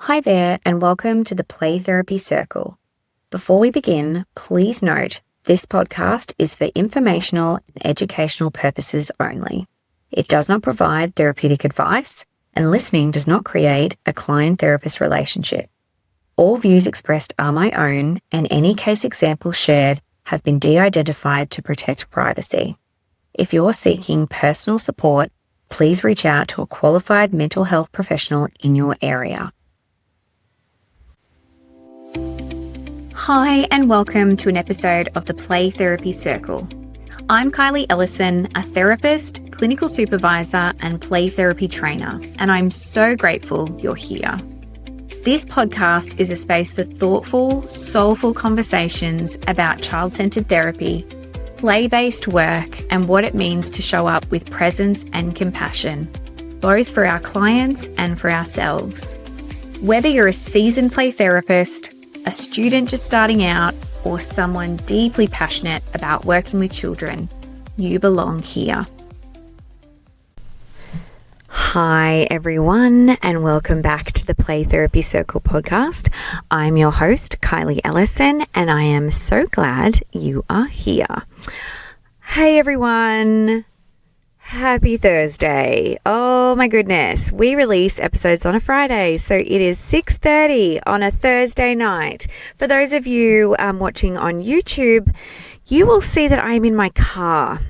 Hi there, and welcome to the Play Therapy Circle. Before we begin, please note this podcast is for informational and educational purposes only. It does not provide therapeutic advice, and listening does not create a client-therapist relationship. All views expressed are my own, and any case examples shared have been de-identified to protect privacy. If you're seeking personal support, please reach out to a qualified mental health professional in your area. Hi, and welcome to an episode of the Play Therapy Circle. I'm Kylie Ellison, a therapist, clinical supervisor, and play therapy trainer, and I'm so grateful you're here. This podcast is a space for thoughtful, soulful conversations about child-centered therapy, play-based work, and what it means to show up with presence and compassion, both for our clients and for ourselves. Whether you're a seasoned play therapist, a student just starting out, or someone deeply passionate about working with children, you belong here. Hi everyone, and welcome back to the Play Therapy Circle podcast. I'm your host, Kylie Ellison, and I am so glad you are here. Hey everyone. Happy Thursday. Oh my goodness. We release episodes on a Friday, so it is 6:30 on a Thursday night. For those of you watching on YouTube, you will see that I'm in my car.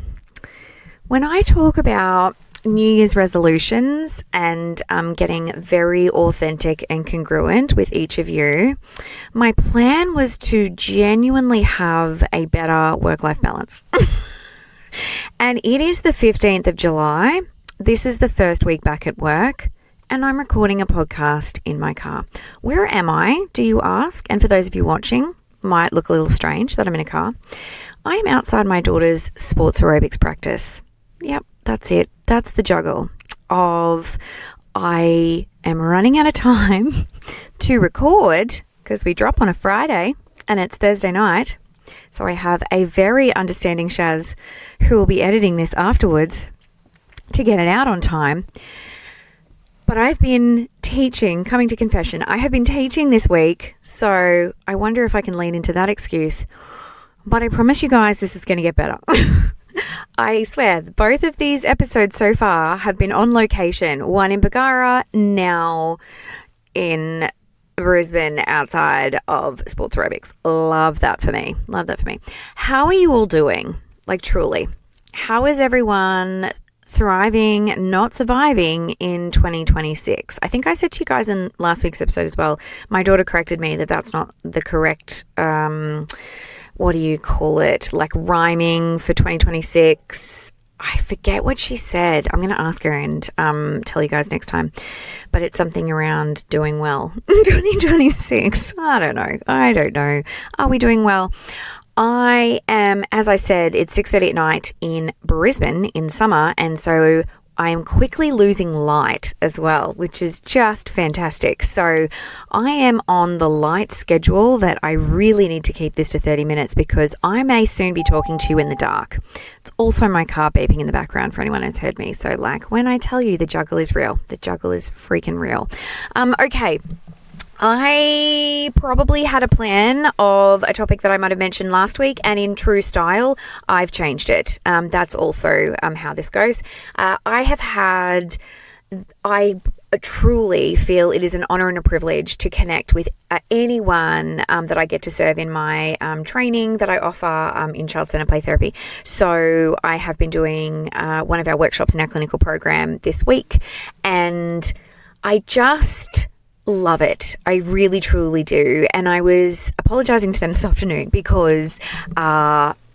When I talk about New Year's resolutions and getting very authentic and congruent with each of you, my plan was to genuinely have a better work-life balance. And it is the 15th of July. This is the first week back at work, and I'm recording a podcast in my car. Where am I, do you ask? And for those of you watching, might look a little strange that I'm in a car. I am outside my daughter's sports aerobics practice. Yep, that's it. That's the juggle of I am running out of time to record because we drop on a Friday and it's Thursday night. So I have a very understanding Shaz who will be editing this afterwards to get it out on time. But I've been teaching, coming to confession, I have been teaching this week, so I wonder if I can lean into that excuse. But I promise you guys this is going to get better. I swear, both of these episodes so far have been on location. One in Bagara, now in Brisbane outside of sports aerobics. Love that for me. Love that for me. How are you all doing? Like truly. How is everyone thriving, not surviving in 2026? I think I said to you guys in last week's episode as well, my daughter corrected me that that's not the correct, what do you call it? Like rhyming for 2026. I forget what she said. I'm going to ask her and tell you guys next time. But it's something around doing well in 2026. I don't know. Are we doing well? I am, as I said, it's 6:30 at night in Brisbane in summer. And so I am quickly losing light as well, which is just fantastic. So I am on the light schedule that I really need to keep this to 30 minutes because I may soon be talking to you in the dark. It's also my car beeping in the background for anyone who's heard me. So like when I tell you the juggle is real, the juggle is freaking real. Okay. I probably had a plan of a topic that I might have mentioned last week, and in true style, I've changed it. That's also how this goes. I truly feel it is an honor and a privilege to connect with anyone that I get to serve in my training that I offer in child-centered play therapy. So I have been doing one of our workshops in our clinical program this week, and I just love it. I really, truly do. And I was apologizing to them this afternoon because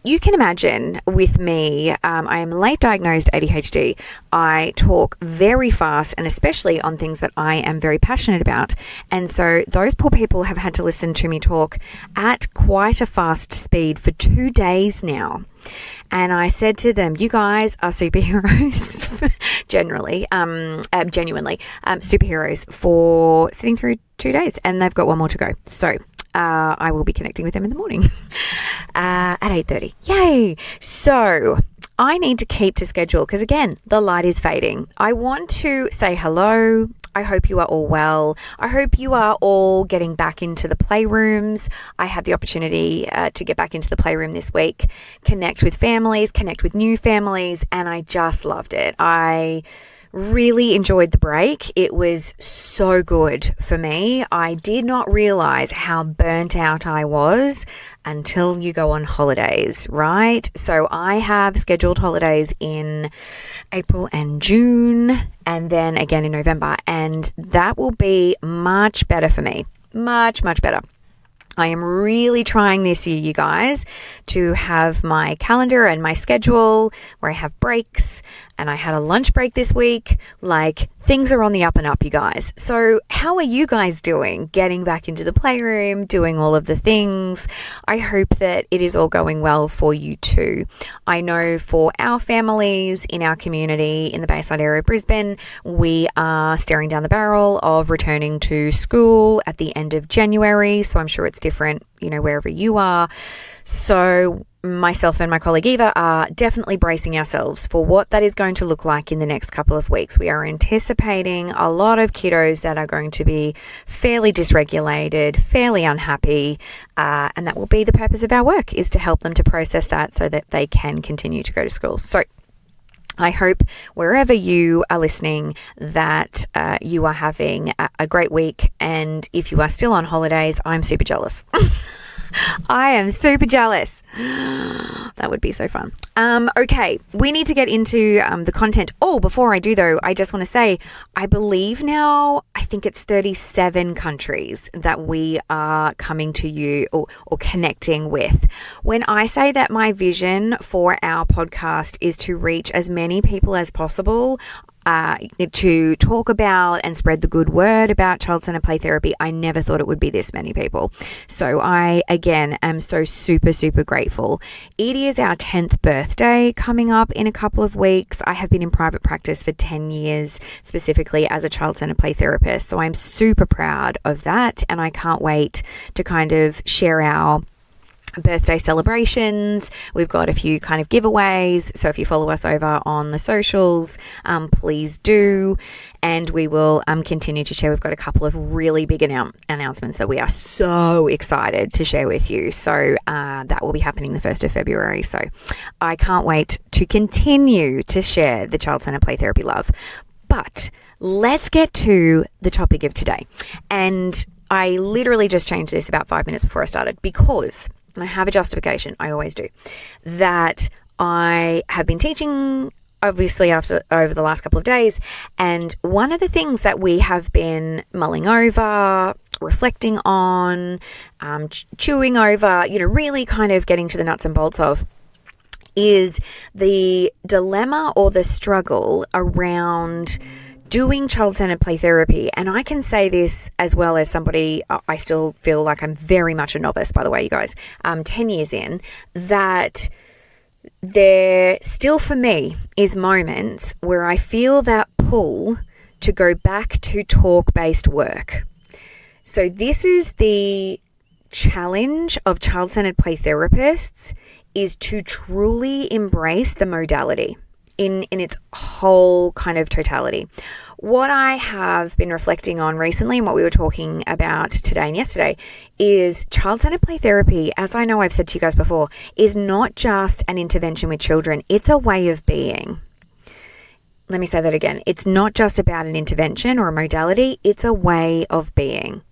you can imagine with me, I am late diagnosed ADHD. I talk very fast, and especially on things that I am very passionate about. And so those poor people have had to listen to me talk at quite a fast speed for 2 days now. And I said to them, you guys are superheroes, genuinely, superheroes for sitting through 2 days, and they've got one more to go. So I will be connecting with them in the morning at 8:30. Yay! So I need to keep to schedule because, again, the light is fading. I want to say hello. I hope you are all well. I hope you are all getting back into the playrooms. I had the opportunity to get back into the playroom this week, connect with families, connect with new families, and I just loved it. I really enjoyed the break. It was so good for me. I did not realize how burnt out I was until you go on holidays, right? So I have scheduled holidays in April and June, and then again in November, and that will be much better for me. Much, much better. I am really trying this year, you guys, to have my calendar and my schedule where I have breaks, and I had a lunch break this week. Like, things are on the up and up, you guys. So how are you guys doing? Getting back into the playroom, doing all of the things. I hope that it is all going well for you too. I know for our families in our community in the Bayside area of Brisbane, we are staring down the barrel of returning to school at the end of January. So I'm sure it's different, wherever you are. So myself and my colleague Eva are definitely bracing ourselves for what that is going to look like in the next couple of weeks. We are anticipating a lot of kiddos that are going to be fairly dysregulated, fairly unhappy, and that will be the purpose of our work, is to help them to process that so that they can continue to go to school. So I hope wherever you are listening that you are having a great week, and if you are still on holidays, I'm super jealous. I am super jealous. That would be so fun. Okay, we need to get into the content. Oh, before I do though, I just want to say, I believe now, I think it's 37 countries that we are coming to you or connecting with. When I say that my vision for our podcast is to reach as many people as possible, to talk about and spread the good word about child-centered play therapy, I never thought it would be this many people. So I, again, am so super, super grateful. It is our 10th birthday coming up in a couple of weeks. I have been in private practice for 10 years, specifically as a child-centered play therapist. So I'm super proud of that, and I can't wait to kind of share our birthday celebrations. We've got a few kind of giveaways, so if you follow us over on the socials, please do, and we will continue to share. We've got a couple of really big announcements that we are so excited to share with you, so that will be happening the 1st of February, so I can't wait to continue to share the child-centered play therapy love. But let's get to the topic of today, and I literally just changed this about 5 minutes before I started because, and I have a justification, I always do, that I have been teaching obviously over the last couple of days, and one of the things that we have been mulling over, reflecting on, chewing over, really kind of getting to the nuts and bolts of, is the dilemma or the struggle around doing child-centered play therapy. And I can say this as well as somebody, I still feel like I'm very much a novice, by the way, you guys, 10 years in, that there still for me is moments where I feel that pull to go back to talk-based work. So this is the challenge of child-centered play therapists, is to truly embrace the modality in its whole kind of totality. What I have been reflecting on recently, and what we were talking about today and yesterday, is child-centered play therapy, as I know I've said to you guys before, is not just an intervention with children, it's a way of being. Let me say that again. It's not just about an intervention or a modality, it's a way of being.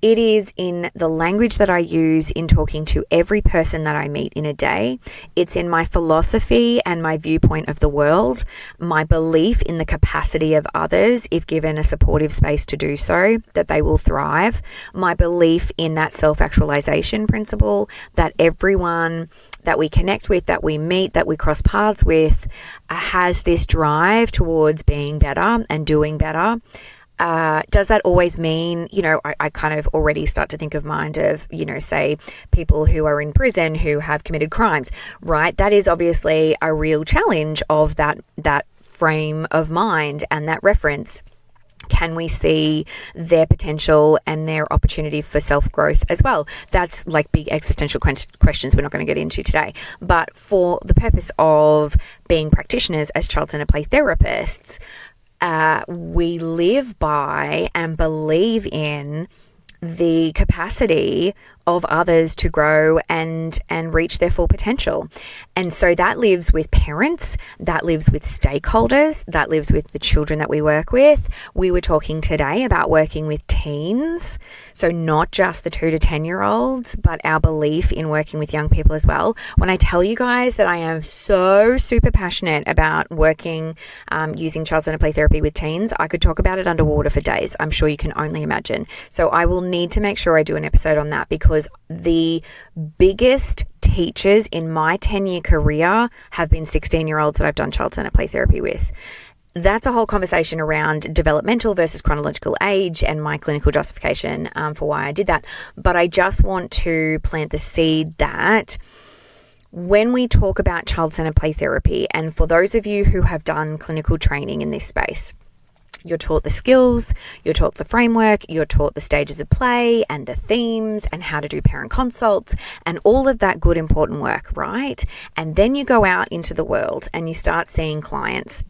It is in the language that I use in talking to every person that I meet in a day. It's in my philosophy and my viewpoint of the world, my belief in the capacity of others, if given a supportive space to do so, that they will thrive. My belief in that self-actualization principle, that everyone that we connect with, that we meet, that we cross paths with, has this drive towards being better and doing better. Does that always mean, I kind of already start to think of mind of, say people who are in prison who have committed crimes, right? That is obviously a real challenge of that frame of mind and that reference. Can we see their potential and their opportunity for self-growth as well? That's like big existential questions we're not going to get into today. But for the purpose of being practitioners as child-centered play therapists, we live by and believe in the capacity of others to grow and reach their full potential. And so that lives with parents, that lives with stakeholders, that lives with the children that we work with. We were talking today about working with teens, so not just the 2 to 10-year-olds, but our belief in working with young people as well. When I tell you guys that I am so super passionate about working using child-centered play therapy with teens, I could talk about it underwater for days. I'm sure you can only imagine. So I will need to make sure I do an episode on that, because the biggest teachers in my 10-year career have been 16-year-olds that I've done child-centered play therapy with. That's a whole conversation around developmental versus chronological age and my clinical justification for why I did that. But I just want to plant the seed that when we talk about child-centered play therapy, and for those of you who have done clinical training in this space, you're taught the skills, you're taught the framework, you're taught the stages of play and the themes and how to do parent consults and all of that good, important work, right? And then you go out into the world and you start seeing clients,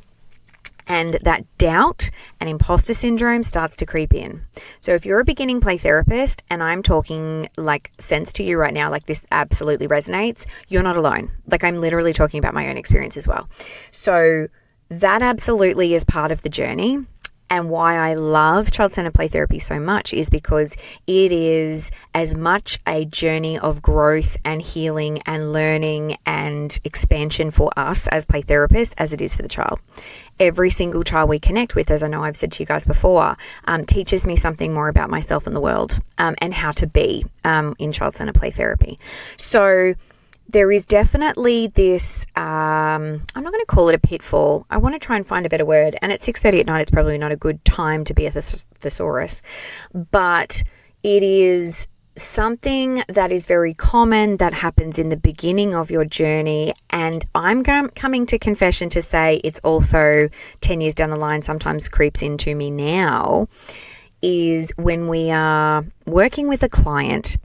and that doubt and imposter syndrome starts to creep in. So if you're a beginning play therapist, and I'm talking like sense to you right now, like this absolutely resonates, you're not alone. Like I'm literally talking about my own experience as well. So that absolutely is part of the journey. And why I love child-centered play therapy so much is because it is as much a journey of growth and healing and learning and expansion for us as play therapists as it is for the child. Every single child we connect with, as I know I've said to you guys before, teaches me something more about myself and the world, and how to be in child-centered play therapy. So there is definitely this, I'm not going to call it a pitfall. I want to try and find a better word. And at 6:30 at night, it's probably not a good time to be a thesaurus. But it is something that is very common that happens in the beginning of your journey. And I'm coming to confession to say it's also 10 years down the line, sometimes creeps into me now, is when we are working with a client.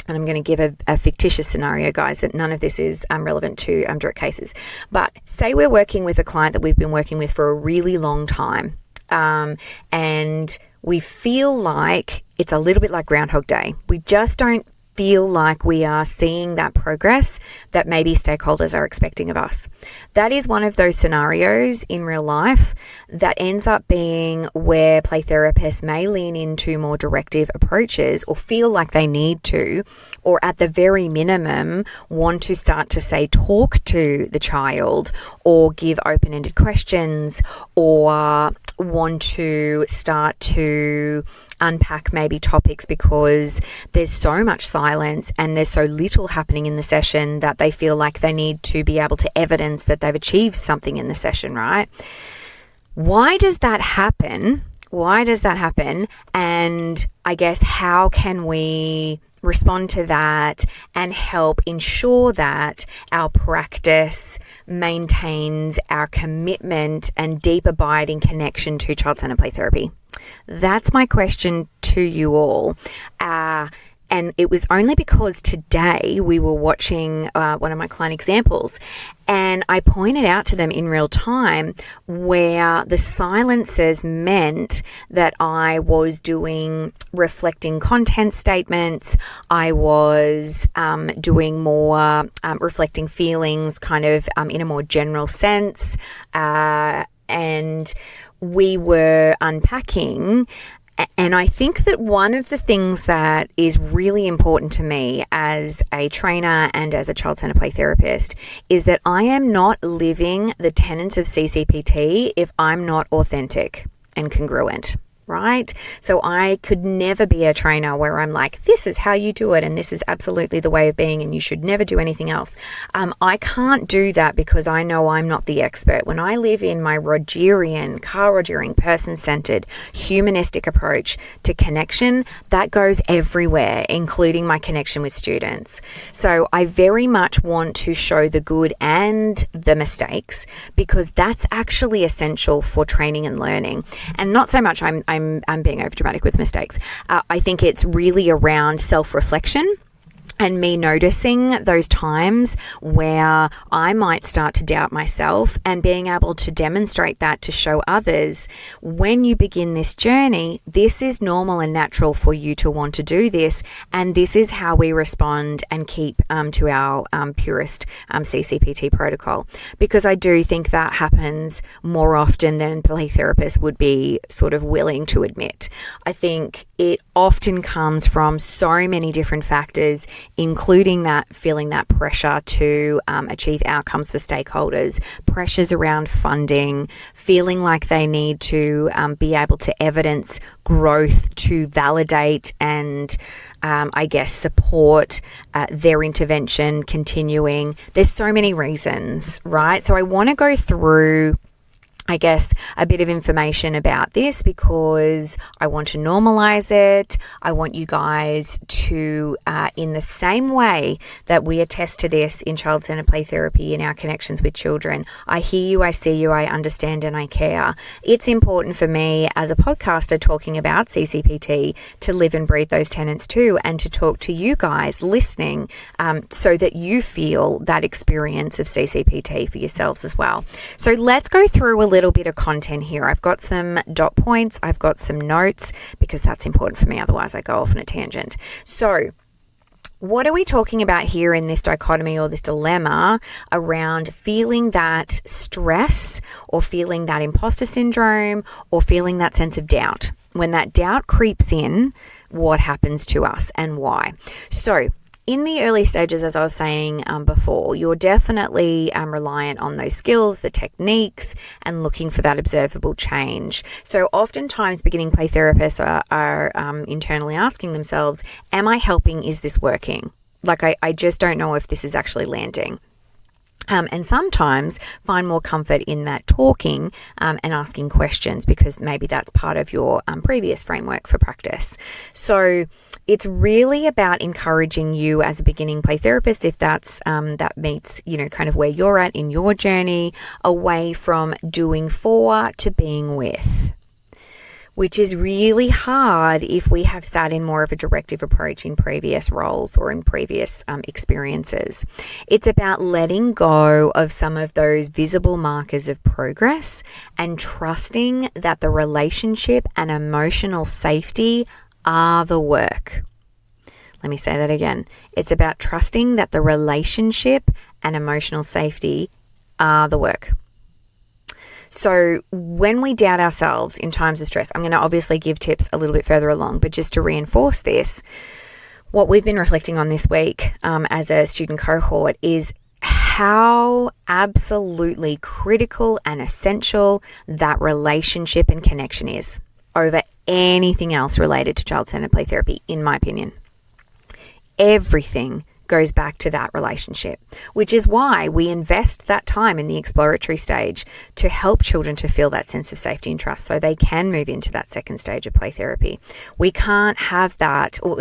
And I'm going to give a fictitious scenario, guys, that none of this is relevant to direct cases. But say we're working with a client that we've been working with for a really long time, and we feel like it's a little bit like Groundhog Day. We just don't feel like we are seeing that progress that maybe stakeholders are expecting of us. That is one of those scenarios in real life that ends up being where play therapists may lean into more directive approaches or feel like they need to, or at the very minimum want to start to say talk to the child or give open-ended questions, or want to start to unpack maybe topics because there's so much silence and there's so little happening in the session that they feel like they need to be able to evidence that they've achieved something in the session, right? Why does that happen? And I guess how can we respond to that and help ensure that our practice maintains our commitment and deep abiding connection to child-centered play therapy? That's my question to you all. And it was only because today we were watching one of my client examples, and I pointed out to them in real time where the silences meant that I was doing reflecting content statements, I was doing more reflecting feelings kind of in a more general sense, and we were unpacking. And I think that one of the things that is really important to me as a trainer and as a child-centered play therapist is that I am not living the tenets of CCPT if I'm not authentic and congruent. Right? So I could never be a trainer where I'm like, this is how you do it and this is absolutely the way of being and you should never do anything else. I can't do that because I know I'm not the expert. When I live in my Carl Rogerian, person-centered, humanistic approach to connection, that goes everywhere, including my connection with students. So I very much want to show the good and the mistakes because that's actually essential for training and learning. And not so much I'm being over dramatic with mistakes. I think it's really around self-reflection And me noticing those times where I might start to doubt myself and being able to demonstrate that to show others, when you begin this journey, this is normal and natural for you to want to do this. And this is how we respond and keep to our purest CCPT protocol. Because I do think that happens more often than play therapists would be sort of willing to admit. I think it often comes from so many different factors, including that feeling that pressure to achieve outcomes for stakeholders, pressures around funding, feeling like they need to be able to evidence growth to validate and support their intervention continuing. There's so many reasons, right? So I want to go through a bit of information about this because I want to normalize it. I want you guys to, in the same way that we attest to this in child-centered play therapy in our connections with children, I hear you, I see you, I understand and I care. It's important for me as a podcaster talking about CCPT to live and breathe those tenets too, and to talk to you guys listening so that you feel that experience of CCPT for yourselves as well. So let's go through a little bit of content here. I've got some dot points, I've got some notes because that's important for me, otherwise I go off on a tangent. So what are we talking about here in this dichotomy or this dilemma around feeling that stress or feeling that imposter syndrome or feeling that sense of doubt? When that doubt creeps in, what happens to us and why? So in the early stages, as I was saying before, you're definitely reliant on those skills, the techniques, and looking for that observable change. So oftentimes beginning play therapists are internally asking themselves, am I helping? Is this working? Like I just don't know if this is actually landing. And sometimes find more comfort in that talking and asking questions because maybe that's part of your previous framework for practice. So it's really about encouraging you as a beginning play therapist, if that's that meets, kind of where you're at in your journey, away from doing for to being with, which is really hard if we have sat in more of a directive approach in previous roles or in previous experiences. It's about letting go of some of those visible markers of progress and trusting that the relationship and emotional safety are the work. Let me say that again. It's about trusting that the relationship and emotional safety are the work. So when we doubt ourselves in times of stress, I'm going to obviously give tips a little bit further along, but just to reinforce this, what we've been reflecting on this week as a student cohort is how absolutely critical and essential that relationship and connection is over anything else related to child-centered play therapy, in my opinion. Everything goes back to that relationship, which is why we invest that time in the exploratory stage to help children to feel that sense of safety and trust so they can move into that second stage of play therapy. We can't have that, or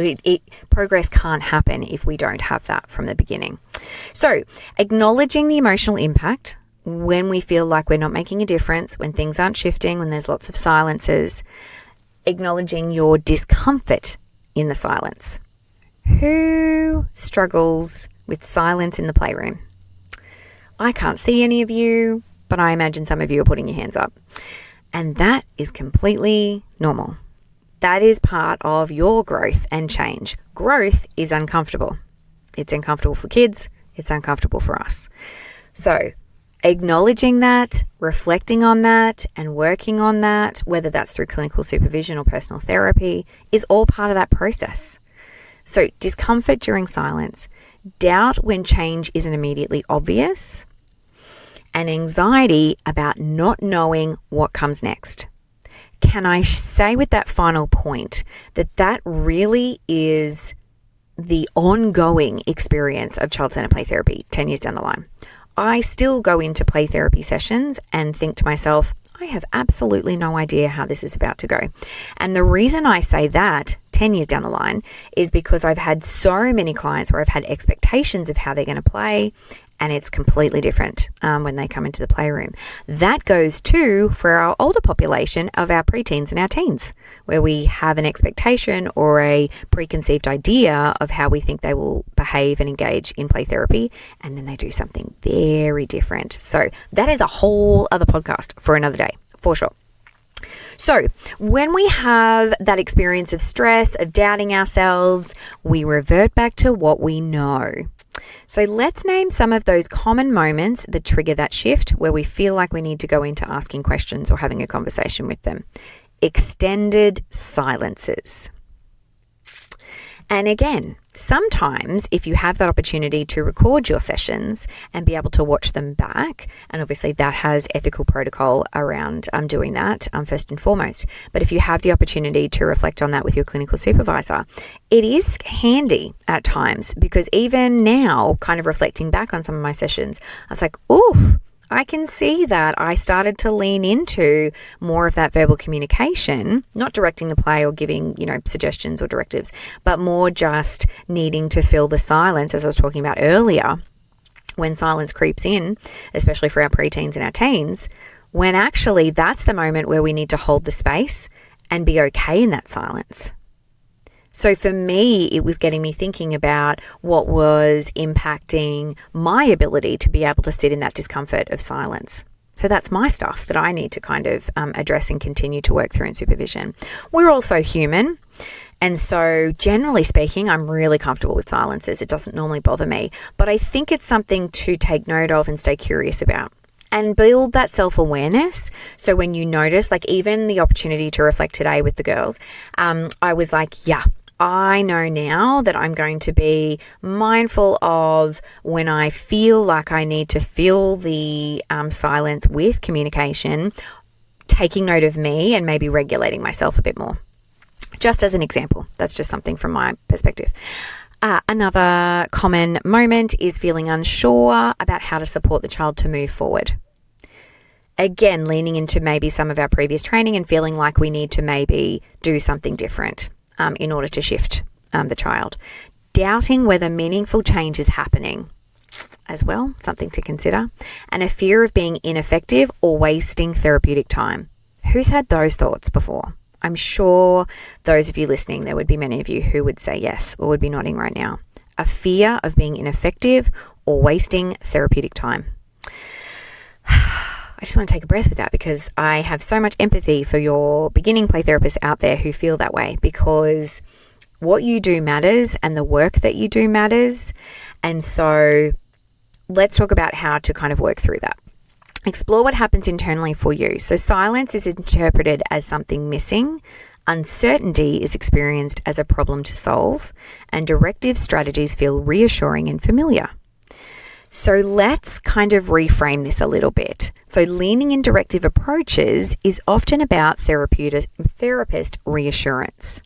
progress can't happen if we don't have that from the beginning. So acknowledging the emotional impact when we feel like we're not making a difference, when things aren't shifting, when there's lots of silences, acknowledging your discomfort in the silence. Who struggles with silence in the playroom? I can't see any of you, but I imagine some of you are putting your hands up. And that is completely normal. That is part of your growth and change. Growth is uncomfortable. It's uncomfortable for kids. It's uncomfortable for us. So acknowledging that, reflecting on that, and working on that, whether that's through clinical supervision or personal therapy, is all part of that process. So discomfort during silence, doubt when change isn't immediately obvious, and anxiety about not knowing what comes next. Can I say with that final point that really is the ongoing experience of child-centered play therapy 10 years down the line? I still go into play therapy sessions and think to myself, I have absolutely no idea how this is about to go. And the reason I say that 10 years down the line is because I've had so many clients where I've had expectations of how they're going to play, and it's completely different when they come into the playroom. That goes too for our older population of our preteens and our teens, where we have an expectation or a preconceived idea of how we think they will behave and engage in play therapy, and then they do something very different. So that is a whole other podcast for another day, for sure. So when we have that experience of stress, of doubting ourselves, we revert back to what we know. So let's name some of those common moments that trigger that shift where we feel like we need to go into asking questions or having a conversation with them. Extended silences. And again, sometimes if you have that opportunity to record your sessions and be able to watch them back, and obviously that has ethical protocol around doing that first and foremost, but if you have the opportunity to reflect on that with your clinical supervisor, it is handy at times, because even now, kind of reflecting back on some of my sessions, I was like, ooh, I can see that I started to lean into more of that verbal communication, not directing the play or giving, suggestions or directives, but more just needing to fill the silence, as I was talking about earlier, when silence creeps in, especially for our preteens and our teens, when actually that's the moment where we need to hold the space and be okay in that silence. So for me, it was getting me thinking about what was impacting my ability to be able to sit in that discomfort of silence. So that's my stuff that I need to kind of address and continue to work through in supervision. We're also human. And so generally speaking, I'm really comfortable with silences. It doesn't normally bother me, but I think it's something to take note of and stay curious about. And build that self-awareness. So when you notice, like even the opportunity to reflect today with the girls, I was like, yeah, I know now that I'm going to be mindful of when I feel like I need to fill the silence with communication, taking note of me and maybe regulating myself a bit more. Just as an example, that's just something from my perspective. Another common moment is feeling unsure about how to support the child to move forward. Again, leaning into maybe some of our previous training and feeling like we need to maybe do something different in order to shift the child. Doubting whether meaningful change is happening as well, something to consider. And a fear of being ineffective or wasting therapeutic time. Who's had those thoughts before? I'm sure those of you listening, there would be many of you who would say yes or would be nodding right now. A fear of being ineffective or wasting therapeutic time. I just want to take a breath with that, because I have so much empathy for your beginning play therapists out there who feel that way, because what you do matters and the work that you do matters. And so let's talk about how to kind of work through that. Explore what happens internally for you. So silence is interpreted as something missing. Uncertainty is experienced as a problem to solve, and directive strategies feel reassuring and familiar. So let's kind of reframe this a little bit. So leaning in directive approaches is often about therapist reassurance.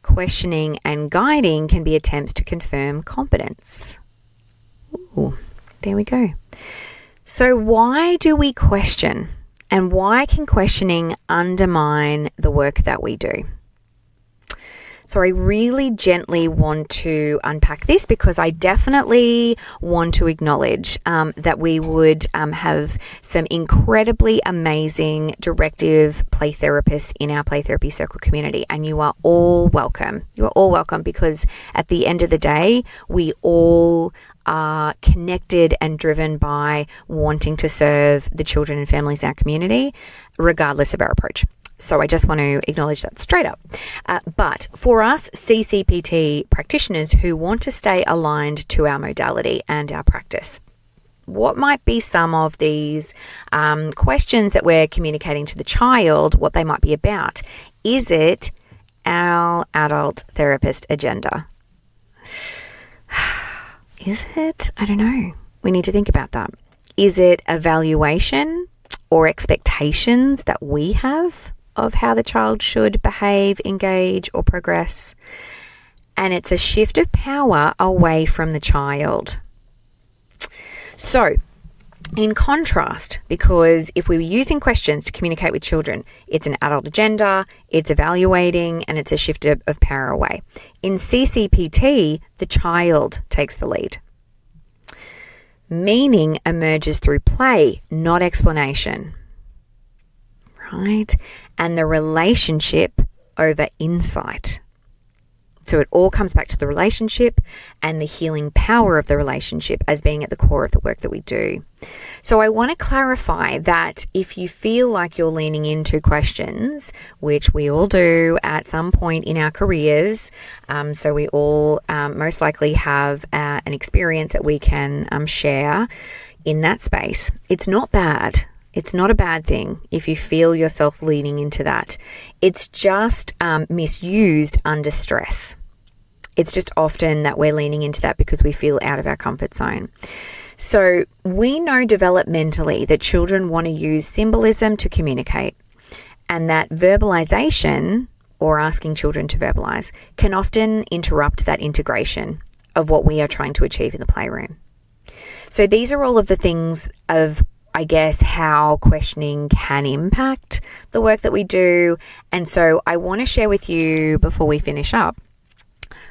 Questioning and guiding can be attempts to confirm competence. Ooh, there we go. So why do we question? And why can questioning undermine the work that we do? So I really gently want to unpack this, because I definitely want to acknowledge that we would have some incredibly amazing directive play therapists in our play therapy circle community. And you are all welcome. You are all welcome, because at the end of the day, we all are connected and driven by wanting to serve the children and families in our community, regardless of our approach. So I just want to acknowledge that straight up. But for us CCPT practitioners who want to stay aligned to our modality and our practice, what might be some of these questions that we're communicating to the child, what they might be about? Is it our adult therapist agenda? Is it? I don't know. We need to think about that. Is it evaluation or expectations that we have of how the child should behave, engage, or progress? And it's a shift of power away from the child. So, in contrast, because if we were using questions to communicate with children, it's an adult agenda, it's evaluating, and it's a shift of power away. In CCPT, the child takes the lead. Meaning emerges through play, not explanation. Right? And the relationship over insight. So it all comes back to the relationship and the healing power of the relationship as being at the core of the work that we do. So I want to clarify that if you feel like you're leaning into questions, which we all do at some point in our careers, so we all most likely have an experience that we can share in that space, it's not bad. It's not a bad thing if you feel yourself leaning into that. It's just misused under stress. It's just often that we're leaning into that because we feel out of our comfort zone. So we know developmentally that children want to use symbolism to communicate, and that verbalization, or asking children to verbalize, can often interrupt that integration of what we are trying to achieve in the playroom. So these are all of the things of, I guess, how questioning can impact the work that we do. And so I want to share with you before we finish up,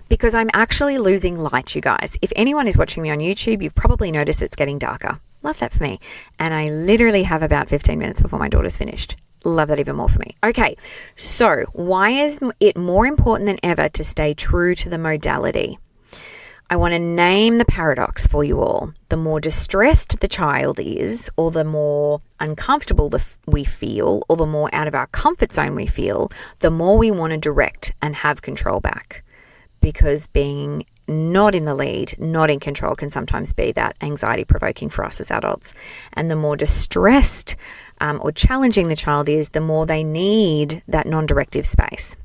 because I'm actually losing light, you guys. If anyone is watching me on YouTube, you've probably noticed it's getting darker. Love that for me. And I literally have about 15 minutes before my daughter's finished. Love that even more for me. Okay, so why is it more important than ever to stay true to the modality? I want to name the paradox for you all. The more distressed the child is, or the more uncomfortable we feel, or the more out of our comfort zone we feel, the more we want to direct and have control back. Because being not in the lead, not in control, can sometimes be that anxiety provoking for us as adults. And the more distressed or challenging the child is, the more they need that non-directive space.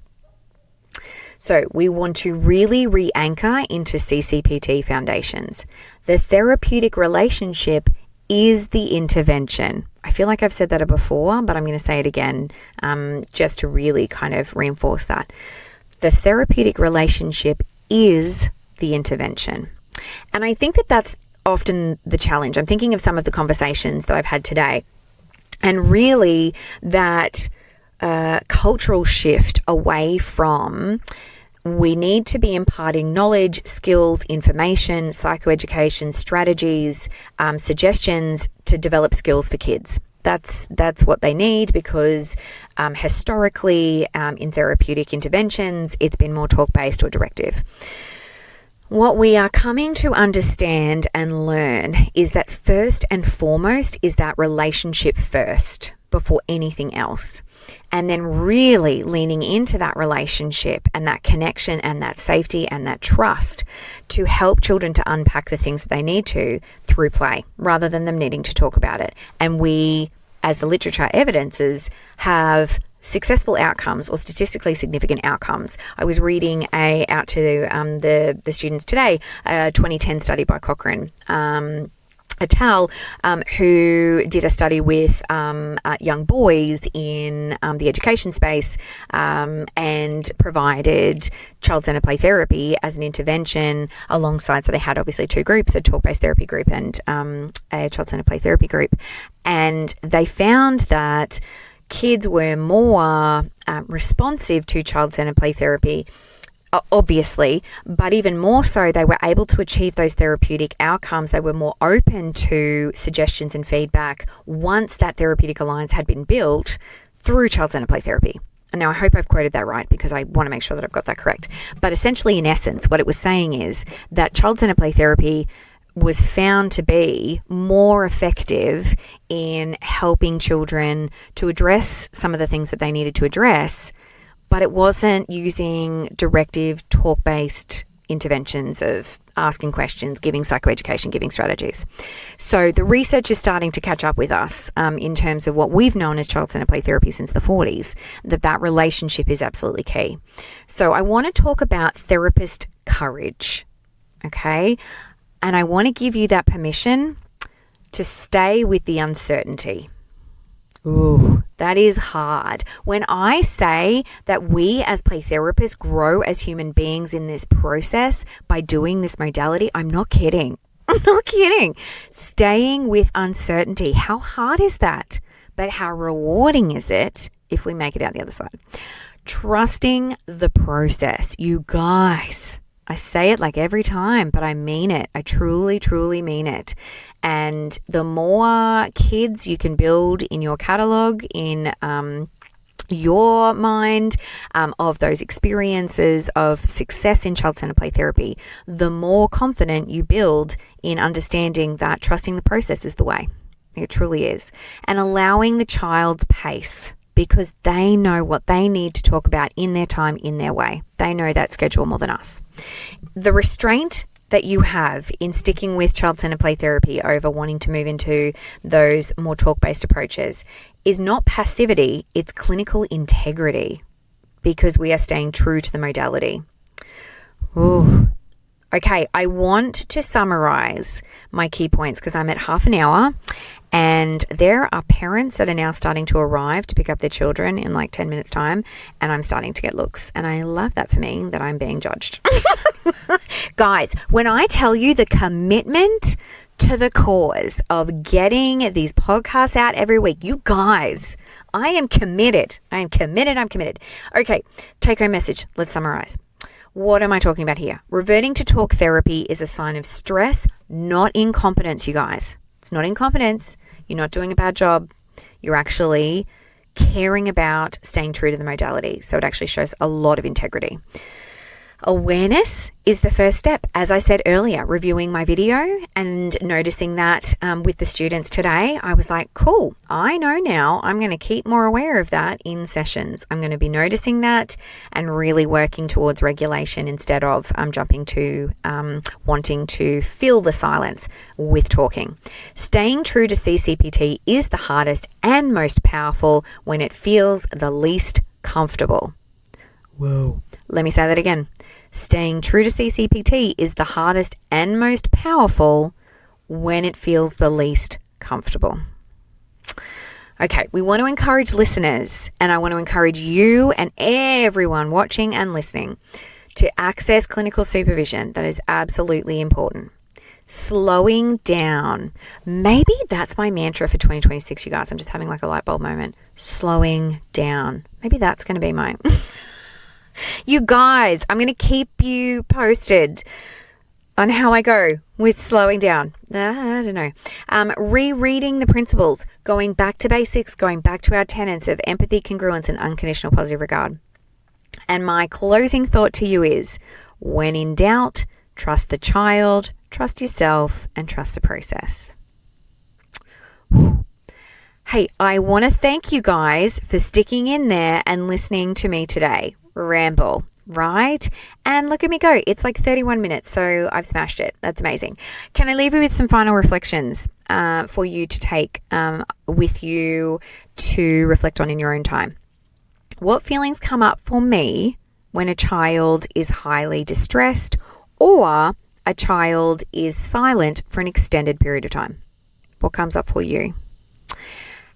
So we want to really re-anchor into CCPT foundations. The therapeutic relationship is the intervention. I feel like I've said that before, but I'm going to say it again just to really kind of reinforce that. The therapeutic relationship is the intervention. And I think that that's often the challenge. I'm thinking of some of the conversations that I've had today, and really that cultural shift away from we need to be imparting knowledge, skills, information, psychoeducation, strategies, suggestions to develop skills for kids. That's what they need, because historically in therapeutic interventions, it's been more talk-based or directive. What we are coming to understand and learn is that first and foremost is that relationship first before anything else. And then really leaning into that relationship and that connection and that safety and that trust to help children to unpack the things that they need to through play, rather than them needing to talk about it. And we, as the literature evidences, have successful outcomes or statistically significant outcomes. I was reading out to the students today a 2010 study by Cochrane et al., who did a study with young boys in the education space and provided child-centered play therapy as an intervention alongside. So they had obviously two groups, a talk-based therapy group and a child-centered play therapy group. And they found that kids were more responsive to child-centered play therapy, obviously, but even more so, they were able to achieve those therapeutic outcomes. They were more open to suggestions and feedback once that therapeutic alliance had been built through child-centered play therapy. And now I hope I've quoted that right, because I want to make sure that I've got that correct. But essentially, in essence, what it was saying is that child-centered play therapy was found to be more effective in helping children to address some of the things that they needed to address, but it wasn't using directive, talk-based interventions of asking questions, giving psychoeducation, giving strategies. So the research is starting to catch up with us in terms of what we've known as child-centered play therapy since the 40s, that relationship is absolutely key. So I want to talk about therapist courage, okay? And I want to give you that permission to stay with the uncertainty. Ooh, that is hard. When I say that we as play therapists grow as human beings in this process by doing this modality, I'm not kidding. I'm not kidding. Staying with uncertainty. How hard is that? But how rewarding is it if we make it out the other side? Trusting the process. You guys, I say it like every time, but I mean it. I truly, truly mean it. And the more kids you can build in your catalog, in your mind, of those experiences of success in child-centered play therapy, the more confident you build in understanding that trusting the process is the way. It truly is. And allowing the child's pace, because they know what they need to talk about in their time, in their way. They know that schedule more than us. The restraint that you have in sticking with child-centered play therapy over wanting to move into those more talk-based approaches is not passivity, it's clinical integrity, because we are staying true to the modality. Ooh. Okay, I want to summarize my key points because I'm at half an hour and there are parents that are now starting to arrive to pick up their children in like 10 minutes time, and I'm starting to get looks, and I love that for me, that I'm being judged. Guys, when I tell you the commitment to the cause of getting these podcasts out every week, you guys, I am committed. I'm committed. Okay, take home message. Let's summarize. What am I talking about here? Reverting to talk therapy is a sign of stress, not incompetence, you guys. It's not incompetence. You're not doing a bad job. You're actually caring about staying true to the modality. So it actually shows a lot of integrity. Awareness is the first step. As I said earlier, reviewing my video and noticing that with the students today, I was like, cool, I know now I'm going to keep more aware of that in sessions. I'm going to be noticing that and really working towards regulation instead of jumping to wanting to fill the silence with talking. Staying true to CCPT is the hardest and most powerful when it feels the least comfortable. Whoa. Let me say that again. Staying true to CCPT is the hardest and most powerful when it feels the least comfortable. Okay, we want to encourage listeners, and I want to encourage you and everyone watching and listening to access clinical supervision. That is absolutely important. Slowing down. Maybe that's my mantra for 2026, you guys. I'm just having like a light bulb moment. Slowing down. Maybe that's going to be mine. You guys, I'm going to keep you posted on how I go with slowing down. I don't know. Rereading the principles, going back to basics, going back to our tenets of empathy, congruence, and unconditional positive regard. And my closing thought to you is, when in doubt, trust the child, trust yourself, and trust the process. Hey, I want to thank you guys for sticking in there and listening to me today. Ramble, right? And look at me go. It's like 31 minutes, so I've smashed it. That's amazing. Can I leave you with some final reflections for you to take with you to reflect on in your own time? What feelings come up for me when a child is highly distressed or a child is silent for an extended period of time? What comes up for you?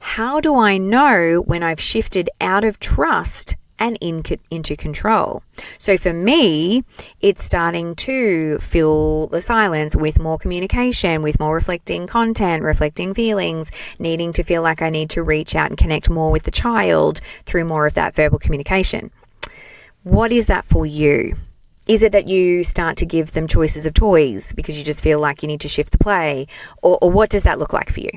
How do I know when I've shifted out of trust and into control? So for me, it's starting to fill the silence with more communication, with more reflecting content, reflecting feelings, needing to feel like I need to reach out and connect more with the child through more of that verbal communication. What is that for you? Is it that you start to give them choices of toys because you just feel like you need to shift the play? Or what does that look like for you?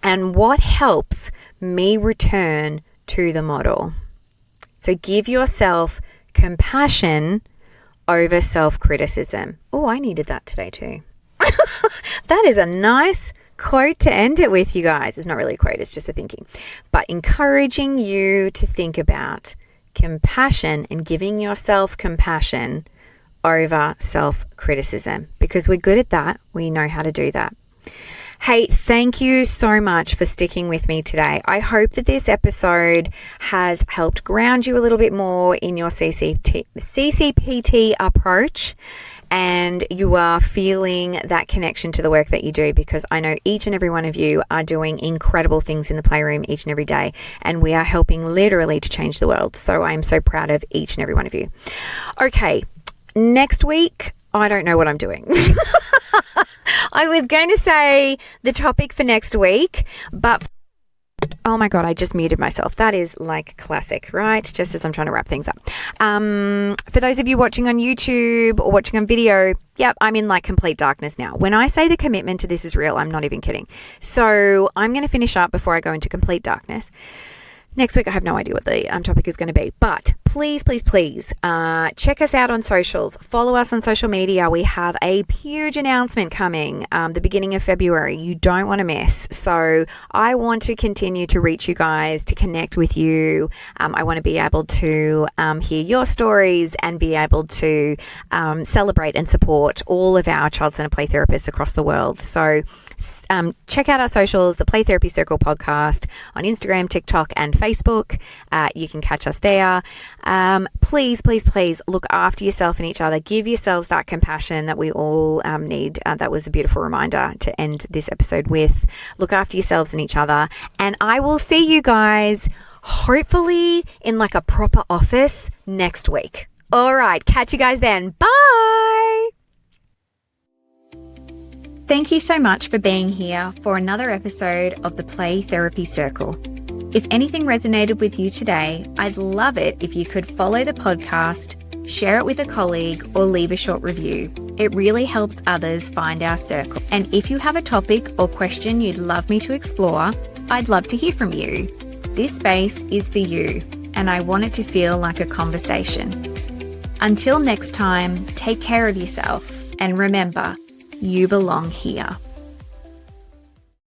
And what helps me return to the model? So give yourself compassion over self-criticism. Oh, I needed that today too. That is a nice quote to end it with, you guys. It's not really a quote, it's just a thinking. But encouraging you to think about compassion and giving yourself compassion over self-criticism, because we're good at that. We know how to do that. Hey, thank you so much for sticking with me today. I hope that this episode has helped ground you a little bit more in your CCPT approach, and you are feeling that connection to the work that you do, because I know each and every one of you are doing incredible things in the Playroom each and every day, and we are helping literally to change the world. So I'm so proud of each and every one of you. Okay, next week, I don't know what I'm doing. I was going to say the topic for next week, but Oh my God, I just muted myself. That is like classic, right? Just as I'm trying to wrap things up. For those of you watching on YouTube or watching on video, yep, I'm in like complete darkness now. When I say the commitment to this is real, I'm not even kidding. So I'm going to finish up before I go into complete darkness. Next week, I have no idea what the topic is going to be, but please check us out on socials. Follow us on social media. We have a huge announcement coming the beginning of February. You don't want to miss. So I want to continue to reach you guys, to connect with you. I want to be able to hear your stories and be able to celebrate and support all of our child centered play therapists across the world. So check out our socials, the Play Therapy Circle podcast on Instagram, TikTok, and Facebook. You can catch us there. Please look after yourself and each other. Give yourselves that compassion that we all need. That was a beautiful reminder to end this episode with. Look after yourselves and each other. And I will see you guys hopefully in like a proper office next week. All right. Catch you guys then. Bye. Thank you so much for being here for another episode of the Play Therapy Circle. If anything resonated with you today, I'd love it if you could follow the podcast, share it with a colleague, or leave a short review. It really helps others find our circle. And if you have a topic or question you'd love me to explore, I'd love to hear from you. This space is for you, and I want it to feel like a conversation. Until next time, take care of yourself, and remember, you belong here.